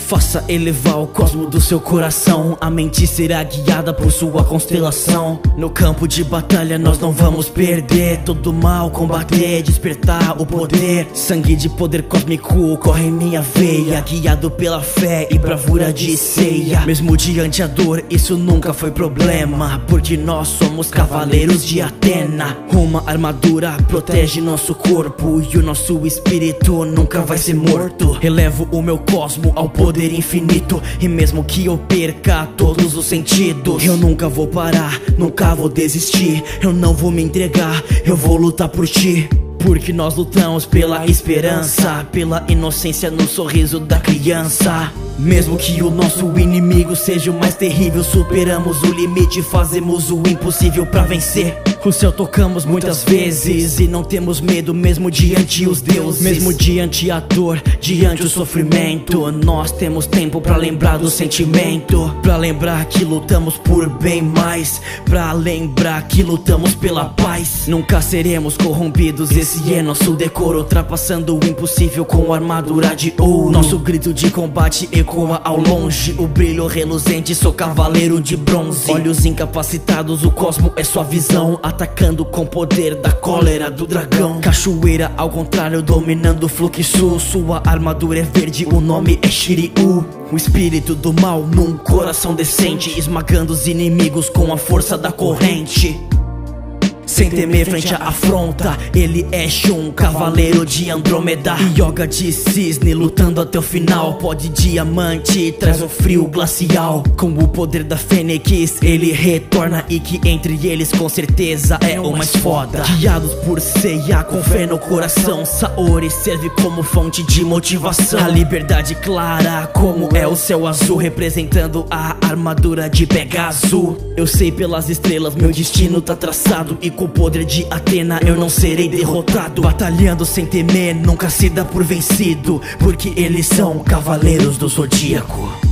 Faça elevar o cosmo do seu coração. A mente será guiada por sua constelação. No campo de batalha nós não vamos perder. Todo mal combater, despertar o poder. Sangue de poder cósmico corre em minha veia, guiado pela fé e bravura de ceia. Mesmo diante a dor, isso nunca foi problema, porque nós somos cavaleiros de Atena. Uma armadura protege nosso corpo e o nosso espírito nunca vai ser morto. Elevo o meu cosmo ao poder infinito, e mesmo que eu perca todos os sentidos, eu nunca vou parar, nunca vou desistir. Eu não vou me entregar, eu vou lutar por ti. Porque nós lutamos pela esperança, pela inocência no sorriso da criança. Mesmo que o nosso inimigo seja o mais terrível, superamos o limite, fazemos o impossível pra vencer. O céu tocamos muitas vezes e não temos medo, mesmo diante os deuses. Mesmo diante a dor, diante o sofrimento, nós temos tempo pra lembrar do sentimento. Pra lembrar que lutamos por bem mais, pra lembrar que lutamos pela paz. Nunca seremos corrompidos, esse é nosso decoro, ultrapassando o impossível com armadura de ouro. Nosso grito de combate ecoa ao longe, o brilho reluzente, sou cavaleiro de bronze. Olhos incapacitados, o cosmo é sua visão, atacando com poder da cólera do dragão. Cachoeira ao contrário, dominando o fluxo. Sua armadura é verde, o nome é Shiryu. O espírito do mal num coração decente, esmagando os inimigos com a força da corrente. Sem temer frente à afronta, ele é Shun, cavaleiro de Andrômeda. Yoga de cisne, lutando até o final. Pó de diamante, traz o frio glacial. Com o poder da Fênix, ele retorna, e que entre eles com certeza é o mais foda. Guiados por Seiya, com fé no coração, Saori serve como fonte de motivação. A liberdade clara, como é o céu azul, representando a armadura de Pegasus. Eu sei pelas estrelas, meu destino tá traçado, e com o poder de Atena eu não serei derrotado. Batalhando sem temer, nunca se dá por vencido, porque eles são cavaleiros do Zodíaco.